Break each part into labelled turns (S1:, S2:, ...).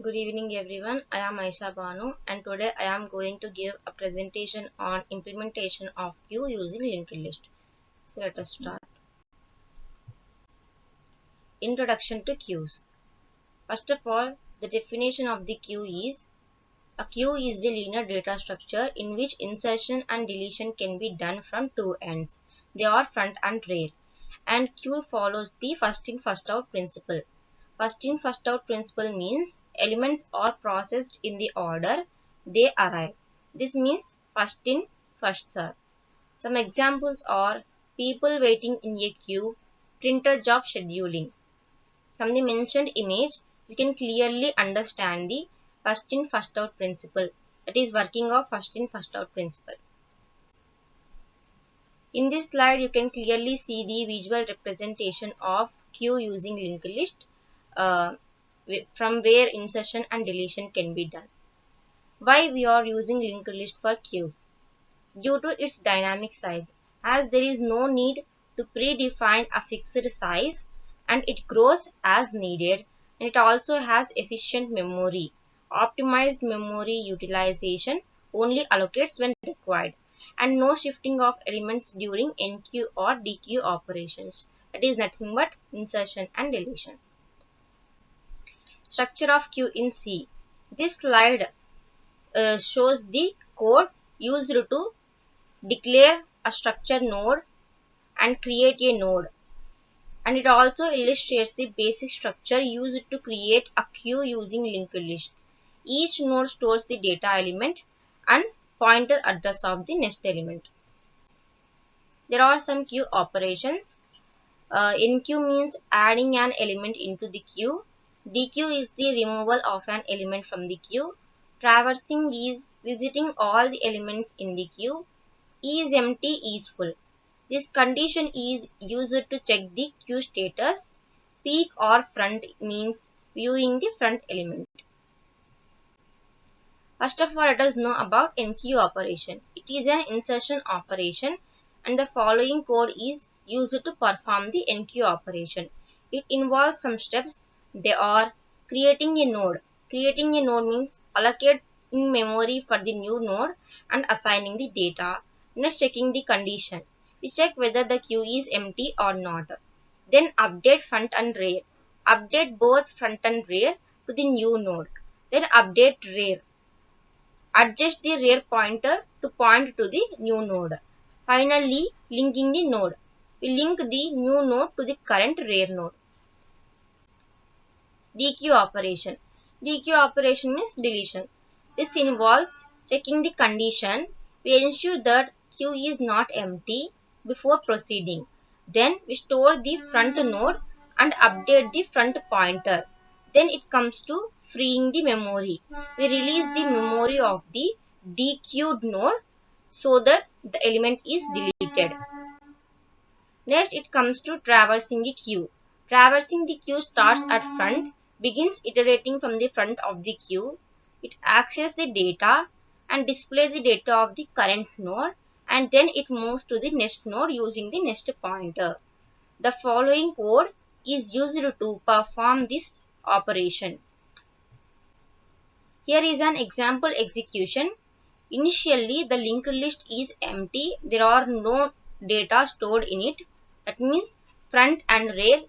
S1: Good evening everyone. I am Aisha Banu and today I am going to give a presentation on implementation of queue using linked list. So let us start. Introduction to queues. First of all, the definition of the queue is: a queue is a linear data structure in which insertion and deletion can be done from two ends. They are front and rear. And queue follows the first in first out principle. First in first out principle means elements are processed in the order they arrive. This means first in first served. Some examples are people waiting in a queue, printer job scheduling. From the mentioned image, you can clearly understand the first in first out principle, that is working of first in first out principle. In this slide, you can clearly see the visual representation of queue using linked list, uh, from where insertion and deletion can be done. Why we are using linked list for queues? Due to its dynamic size, as there is no need to predefine a fixed size and it grows as needed, and it also has efficient memory. Optimized memory utilization only allocates when required, and no shifting of elements during NQ or DQ operations. That is nothing but insertion and deletion. Structure of queue in C. This slide shows the code used to declare a structure node and create a node, and it also illustrates the basic structure used to create a queue using linked list. Each node stores the data element and pointer address of the next element. There are some queue operations. Enqueue means adding an element into the queue. Dequeue is the removal of an element from the queue. Traversing is visiting all the elements in the queue. Is empty is full. This condition is used to check the queue status. Peek or front means viewing the front element. First of all, let us know about enqueue operation. It is an insertion operation and the following code is used to perform the enqueue operation. It involves some steps. They are creating a node. Creating a node means allocating memory for the new node and assigning the data. Next, checking the condition. We check whether the queue is empty or not. Then update front and rear. Update both front and rear to the new node. Then update rear. Adjust the rear pointer to point to the new node. Finally, linking the node. We link the new node to the current rear node. DQ operation. DQ operation means deletion. This involves checking the condition. We ensure that queue is not empty before proceeding. Then we store the front node and update the front pointer. Then it comes to freeing the memory. We release the memory of the dequeued node so that the element is deleted. Next, it comes to traversing the queue. Traversing the queue starts at front, begins iterating from the front of the queue. It accesses the data and displays the data of the current node, and then it moves to the next node using the next pointer. The following code is used to perform this operation. Here is an example execution. Initially, the linked list is empty. There are no data stored in it. That means front and rear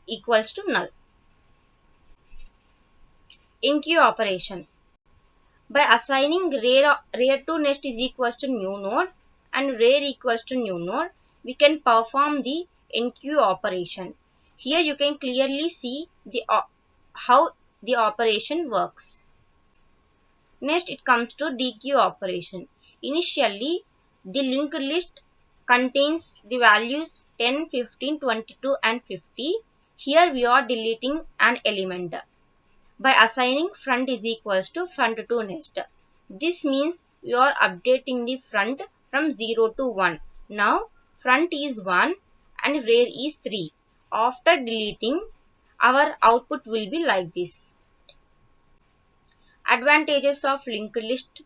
S1: equals to null. Enqueue operation. By assigning rear to next is equals to new node and rear equals to new node, we can perform the enqueue operation. Here you can clearly see how the operation works. Next, it comes to dequeue operation. Initially, the linked list contains the values 10, 15, 22 and 50. Here we are deleting an element by assigning front is equals to front to next. This means we are updating the front from 0 to 1. Now, front is 1 and rear is 3. After deleting, our output will be like this. Advantages of linked list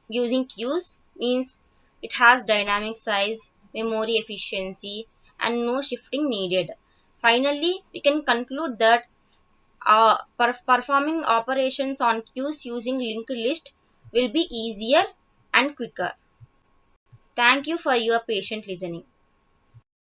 S1: using queues means it has dynamic size, memory efficiency, and no shifting needed. Finally, we can conclude that performing operations on queues using linked list will be easier and quicker. Thank you for your patient listening.